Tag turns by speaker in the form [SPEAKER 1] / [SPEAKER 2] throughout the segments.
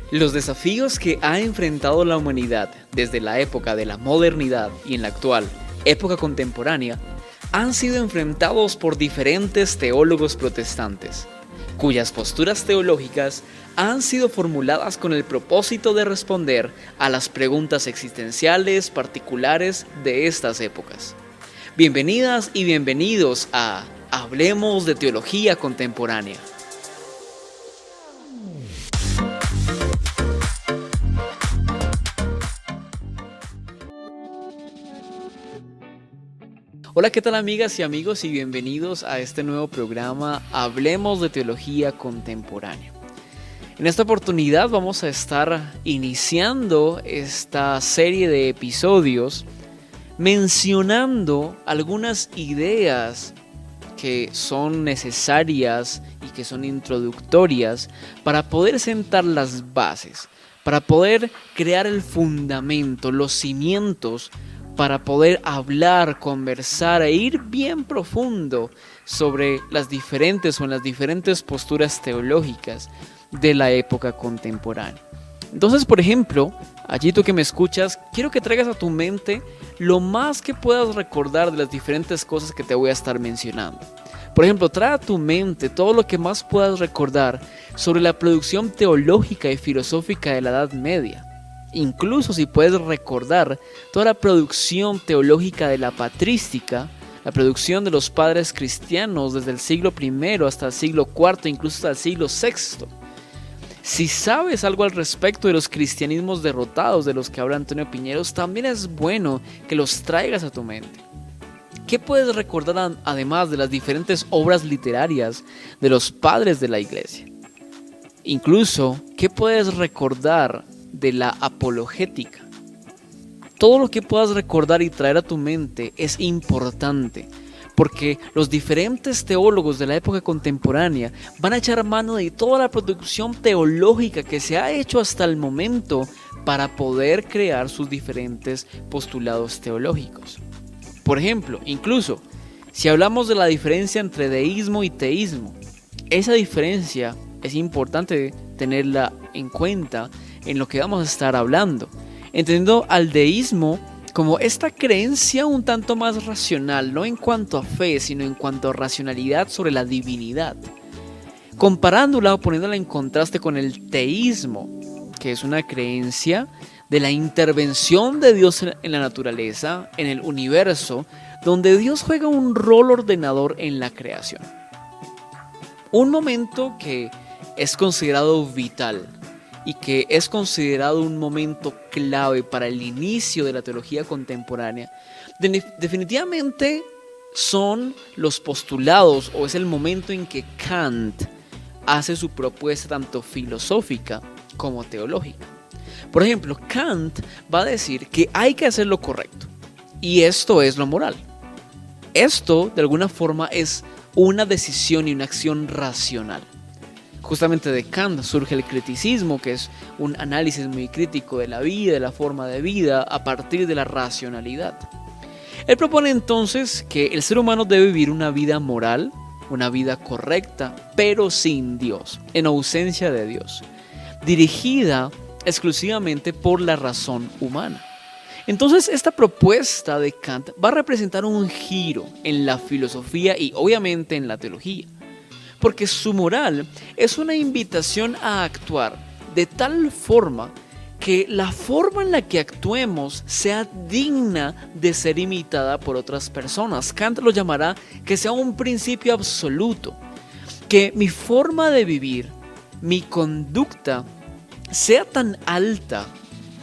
[SPEAKER 1] Los desafíos que ha enfrentado la humanidad desde la época de la modernidad y en la actual época contemporánea han sido enfrentados por diferentes teólogos protestantes, cuyas posturas teológicas han sido formuladas con el propósito de responder a las preguntas existenciales particulares de estas épocas. Bienvenidas y bienvenidos a Hablemos de Teología Contemporánea. Hola, ¿qué tal amigas y amigos? Y bienvenidos a este nuevo programa Hablemos de Teología Contemporánea. En esta oportunidad vamos a estar iniciando esta serie de episodios mencionando algunas ideas que son necesarias y que son introductorias para poder sentar las bases, para poder crear el fundamento, los cimientos, para poder hablar, conversar e ir bien profundo sobre las diferentes posturas teológicas de la época contemporánea. Entonces, por ejemplo, allí tú que me escuchas, quiero que traigas a tu mente lo más que puedas recordar de las diferentes cosas que te voy a estar mencionando. Por ejemplo, trae a tu mente todo lo que más puedas recordar sobre la producción teológica y filosófica de la Edad Media. Incluso si puedes recordar toda la producción teológica de la patrística, la producción de los padres cristianos desde el siglo I hasta el siglo IV, incluso hasta el siglo VI. Si sabes algo al respecto de los cristianismos derrotados de los que habla Antonio Piñeros, también es bueno que los traigas a tu mente. ¿Qué puedes recordar además de las diferentes obras literarias de los padres de la iglesia? Incluso, ¿qué puedes recordar de la apologética? Todo lo que puedas recordar y traer a tu mente es importante, porque los diferentes teólogos de la época contemporánea van a echar mano de toda la producción teológica que se ha hecho hasta el momento para poder crear sus diferentes postulados teológicos. Por ejemplo, incluso si hablamos de la diferencia entre deísmo y teísmo, esa diferencia es importante tenerla en cuenta en lo que vamos a estar hablando, entendiendo al deísmo como esta creencia un tanto más racional, no en cuanto a fe, sino en cuanto a racionalidad sobre la divinidad, comparándola o poniéndola en contraste con el teísmo, que es una creencia de la intervención de Dios en la naturaleza, en el universo, donde Dios juega un rol ordenador en la creación. Un momento que es considerado vital y que es considerado un momento clave para el inicio de la teología contemporánea, definitivamente son los postulados, o es el momento en que Kant hace su propuesta tanto filosófica como teológica. Por ejemplo, Kant va a decir que hay que hacer lo correcto, y esto es lo moral. Esto, de alguna forma, es una decisión y una acción racional. Justamente de Kant surge el criticismo, que es un análisis muy crítico de la vida, de la forma de vida, a partir de la racionalidad. Él propone entonces que el ser humano debe vivir una vida moral, una vida correcta, pero sin Dios, en ausencia de Dios, dirigida exclusivamente por la razón humana. Entonces, esta propuesta de Kant va a representar un giro en la filosofía y obviamente en la teología, porque su moral es una invitación a actuar de tal forma que la forma en la que actuemos sea digna de ser imitada por otras personas. Kant lo llamará que sea un principio absoluto, que mi forma de vivir, mi conducta, sea tan alta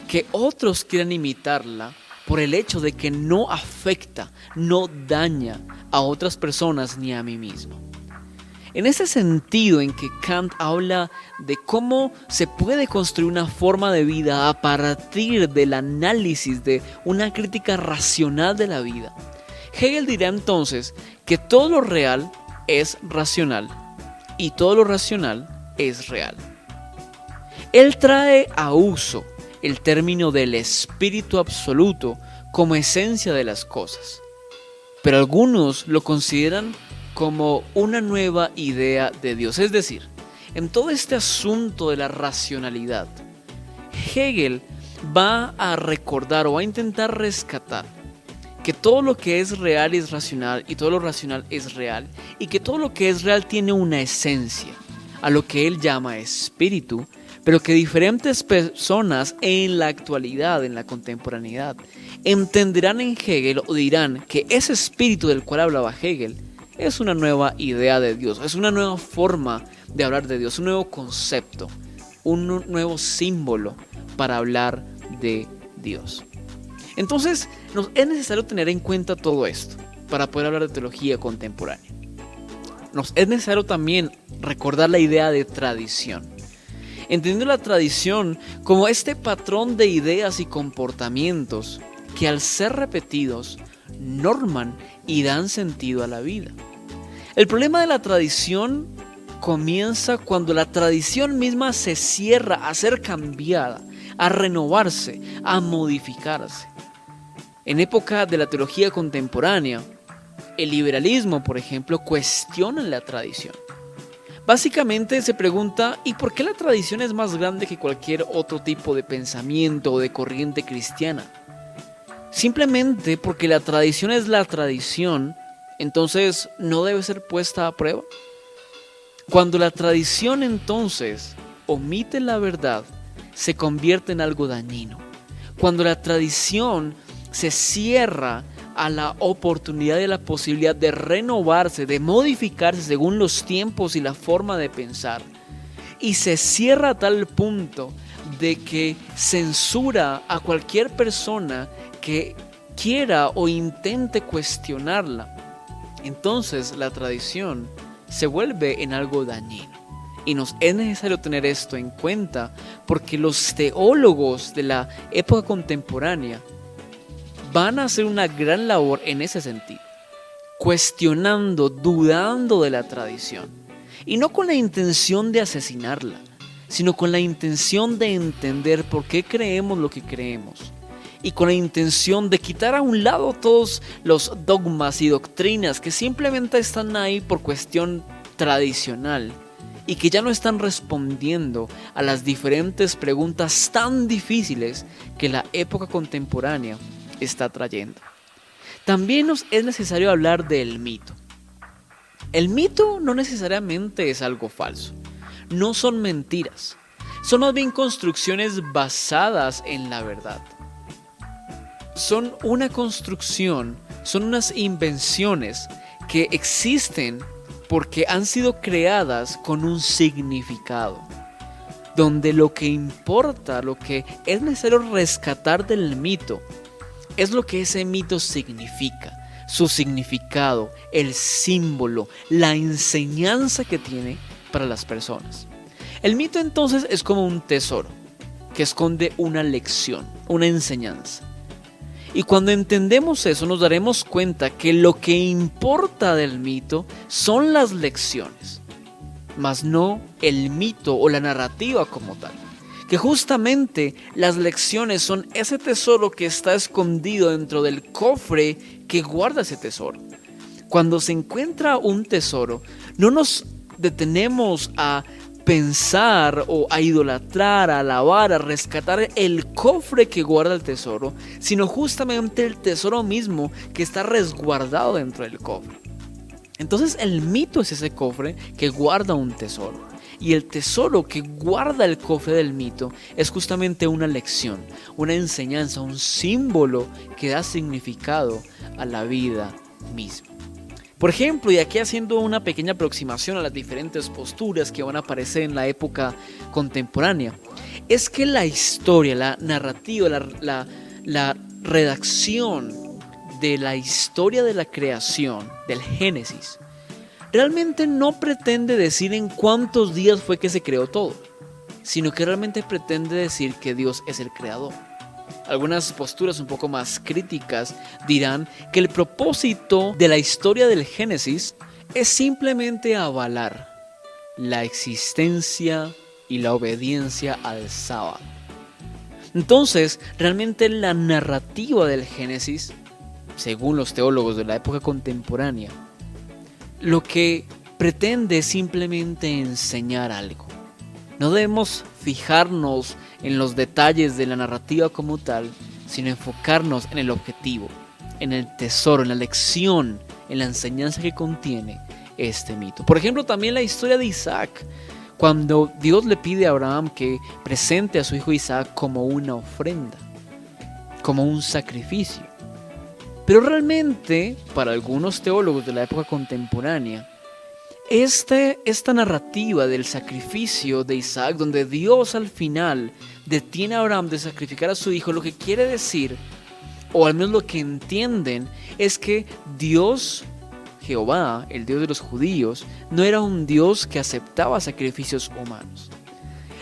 [SPEAKER 1] que otros quieran imitarla por el hecho de que no afecta, no daña a otras personas ni a mí mismo. En ese sentido en que Kant habla de cómo se puede construir una forma de vida a partir del análisis de una crítica racional de la vida, Hegel dirá entonces que todo lo real es racional y todo lo racional es real. Él trae a uso el término del espíritu absoluto como esencia de las cosas, pero algunos lo consideran como una nueva idea de Dios. Es decir, en todo este asunto de la racionalidad, Hegel va a recordar o va a intentar rescatar que todo lo que es real es racional y todo lo racional es real, y que todo lo que es real tiene una esencia, a lo que él llama espíritu, pero que diferentes personas en la actualidad, en la contemporaneidad, entenderán en Hegel o dirán que ese espíritu del cual hablaba Hegel es una nueva idea de Dios, es una nueva forma de hablar de Dios, un nuevo concepto, un nuevo símbolo para hablar de Dios. Entonces, es necesario tener en cuenta todo esto para poder hablar de teología contemporánea. Es necesario también recordar la idea de tradición, entendiendo la tradición como este patrón de ideas y comportamientos que al ser repetidos norman y dan sentido a la vida. El problema de la tradición comienza cuando la tradición misma se cierra a ser cambiada, a renovarse, a modificarse. En época de la teología contemporánea, el liberalismo, por ejemplo, cuestiona la tradición. Básicamente se pregunta, ¿y por qué la tradición es más grande que cualquier otro tipo de pensamiento o de corriente cristiana? Simplemente porque la tradición es la tradición, entonces no debe ser puesta a prueba. Cuando la tradición entonces omite la verdad, se convierte en algo dañino. Cuando la tradición se cierra a la oportunidad y la posibilidad de renovarse, de modificarse según los tiempos y la forma de pensar, y se cierra a tal punto de que censura a cualquier persona que quiera o intente cuestionarla, entonces la tradición se vuelve en algo dañino. Y nos es necesario tener esto en cuenta porque los teólogos de la época contemporánea van a hacer una gran labor en ese sentido, cuestionando, dudando de la tradición, y no con la intención de asesinarla, sino con la intención de entender por qué creemos lo que creemos, y con la intención de quitar a un lado todos los dogmas y doctrinas que simplemente están ahí por cuestión tradicional y que ya no están respondiendo a las diferentes preguntas tan difíciles que la época contemporánea está trayendo. También nos es necesario hablar del mito. El mito no necesariamente es algo falso, no son mentiras, son más bien construcciones basadas en la verdad. Son una construcción, son unas invenciones que existen porque han sido creadas con un significado, donde lo que importa, lo que es necesario rescatar del mito, es lo que ese mito significa, su significado, el símbolo, la enseñanza que tiene para las personas. El mito entonces es como un tesoro que esconde una lección, una enseñanza. Y cuando entendemos eso nos daremos cuenta que lo que importa del mito son las lecciones, mas no el mito o la narrativa como tal. Que justamente las lecciones son ese tesoro que está escondido dentro del cofre que guarda ese tesoro. Cuando se encuentra un tesoro, no nos detenemos a pensar o a idolatrar, a alabar, a rescatar el cofre que guarda el tesoro, sino justamente el tesoro mismo que está resguardado dentro del cofre. Entonces el mito es ese cofre que guarda un tesoro. Y el tesoro que guarda el cofre del mito es justamente una lección, una enseñanza, un símbolo que da significado a la vida misma. Por ejemplo, y aquí haciendo una pequeña aproximación a las diferentes posturas que van a aparecer en la época contemporánea, es que la historia, la narrativa, la redacción de la historia de la creación, del Génesis, realmente no pretende decir en cuántos días fue que se creó todo, sino que realmente pretende decir que Dios es el creador. Algunas posturas un poco más críticas dirán que el propósito de la historia del Génesis es simplemente avalar la existencia y la obediencia al sábado. Entonces, realmente la narrativa del Génesis, según los teólogos de la época contemporánea, lo que pretende es simplemente enseñar algo. No debemos fijarnos en los detalles de la narrativa como tal, sino enfocarnos en el objetivo, en el tesoro, en la lección, en la enseñanza que contiene este mito. Por ejemplo, también la historia de Isaac, cuando Dios le pide a Abraham que presente a su hijo Isaac como una ofrenda, como un sacrificio. Pero realmente, para algunos teólogos de la época contemporánea, esta narrativa del sacrificio de Isaac, donde Dios al final detiene a Abraham de sacrificar a su hijo, lo que quiere decir, o al menos lo que entienden, es que Dios, Jehová, el Dios de los judíos, no era un Dios que aceptaba sacrificios humanos.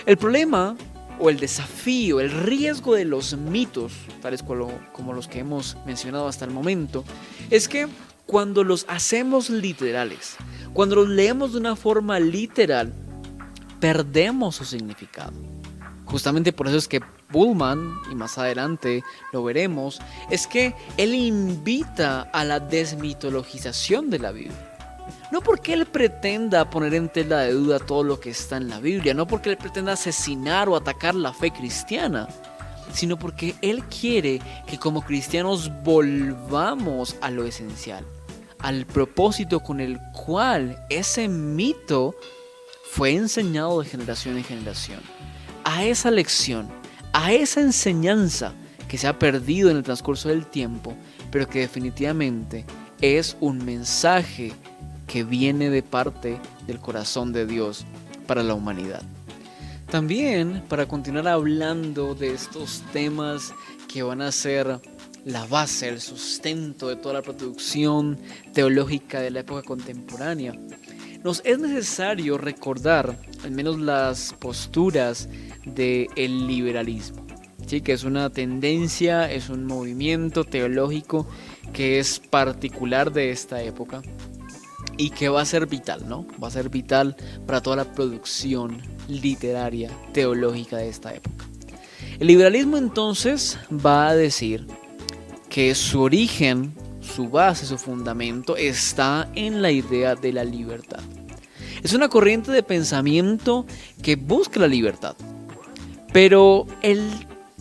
[SPEAKER 1] El problema, o el desafío, el riesgo de los mitos, tales como los que hemos mencionado hasta el momento, es que cuando los hacemos literales, cuando los leemos de una forma literal, perdemos su significado. Justamente por eso es que Bullman, y más adelante lo veremos, es que él invita a la desmitologización de la Biblia. No porque él pretenda poner en tela de duda todo lo que está en la Biblia, no porque él pretenda asesinar o atacar la fe cristiana, sino porque él quiere que como cristianos volvamos a lo esencial, al propósito con el cual ese mito fue enseñado de generación en generación, a esa lección, a esa enseñanza que se ha perdido en el transcurso del tiempo, pero que definitivamente es un mensaje que viene de parte del corazón de Dios para la humanidad. También, para continuar hablando de estos temas que van a ser la base, el sustento de toda la producción teológica de la época contemporánea, nos es necesario recordar al menos las posturas del liberalismo, ¿sí? Que es una tendencia, es un movimiento teológico que es particular de esta época y que va a ser vital, ¿no? Va a ser vital para toda la producción literaria, teológica de esta época. El liberalismo entonces va a decir que su origen, su base, su fundamento está en la idea de la libertad. Es una corriente de pensamiento que busca la libertad, pero el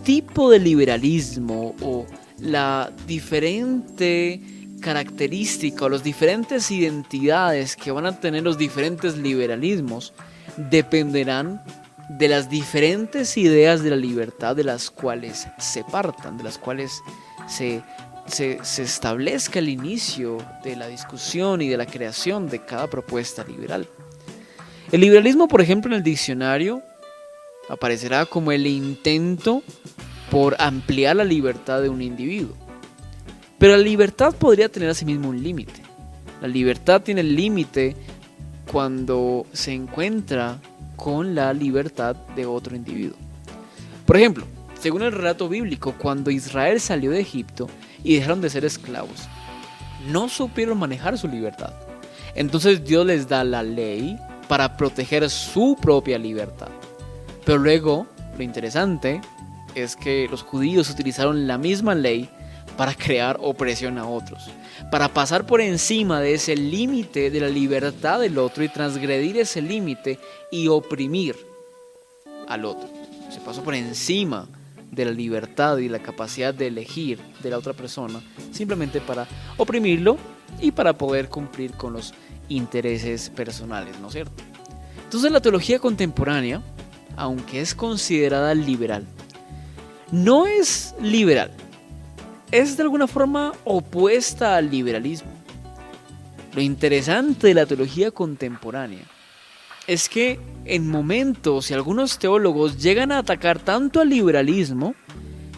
[SPEAKER 1] tipo de liberalismo o la diferente característica o las diferentes identidades que van a tener los diferentes liberalismos dependerán de las diferentes ideas de la libertad de las cuales se partan, de las cuales se establezca el inicio de la discusión y de la creación de cada propuesta liberal. El liberalismo, por ejemplo, en el diccionario aparecerá como el intento por ampliar la libertad de un individuo. Pero la libertad podría tener asimismo un límite. La libertad tiene el límite cuando se encuentra con la libertad de otro individuo. Por ejemplo, según el relato bíblico, cuando Israel salió de Egipto y dejaron de ser esclavos, no supieron manejar su libertad. Entonces Dios les da la ley para proteger su propia libertad. Pero luego, lo interesante es que los judíos utilizaron la misma ley para crear opresión a otros, para pasar por encima de ese límite de la libertad del otro y transgredir ese límite y oprimir al otro. Se pasó por encima de la libertad y la capacidad de elegir de la otra persona, simplemente para oprimirlo y para poder cumplir con los intereses personales, ¿no es cierto? Entonces la teología contemporánea, aunque es considerada liberal, no es liberal. Es de alguna forma opuesta al liberalismo. Lo interesante de la teología contemporánea es que en momentos y algunos teólogos llegan a atacar tanto al liberalismo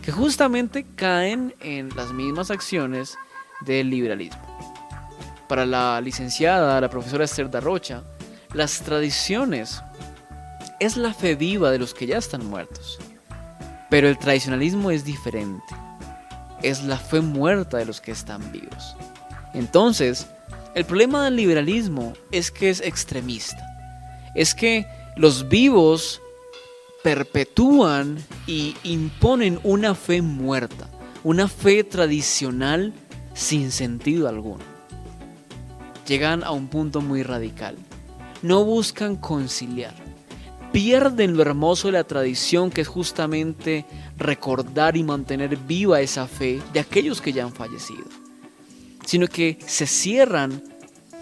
[SPEAKER 1] que justamente caen en las mismas acciones del liberalismo. Para la licenciada, la profesora Esther Darrocha, las tradiciones es la fe viva de los que ya están muertos. Pero el tradicionalismo es diferente. Es la fe muerta de los que están vivos. Entonces, el problema del liberalismo es que es extremista. Es que los vivos perpetúan y imponen una fe muerta, una fe tradicional sin sentido alguno. Llegan a un punto muy radical. No buscan conciliar. pierden lo hermoso de la tradición, que es justamente recordar y mantener viva esa fe de aquellos que ya han fallecido, sino que se cierran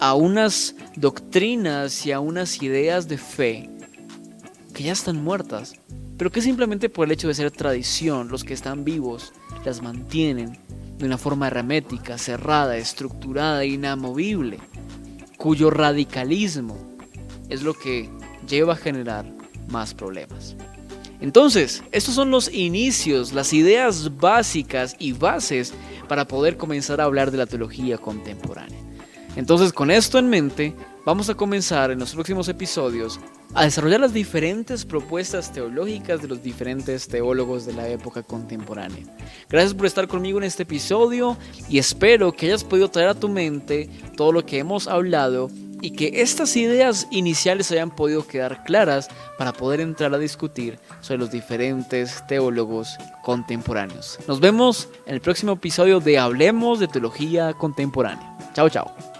[SPEAKER 1] a unas doctrinas y a unas ideas de fe que ya están muertas, pero que simplemente por el hecho de ser tradición, los que están vivos las mantienen de una forma hermética, cerrada, estructurada e inamovible, cuyo radicalismo es lo que lleva a generar más problemas. Entonces, estos son los inicios, las ideas básicas y bases para poder comenzar a hablar de la teología contemporánea. Entonces, con esto en mente, vamos a comenzar en los próximos episodios a desarrollar las diferentes propuestas teológicas de los diferentes teólogos de la época contemporánea. Gracias por estar conmigo en este episodio y espero que hayas podido traer a tu mente todo lo que hemos hablado y que estas ideas iniciales hayan podido quedar claras para poder entrar a discutir sobre los diferentes teólogos contemporáneos. Nos vemos en el próximo episodio de Hablemos de Teología Contemporánea. Chao, chao.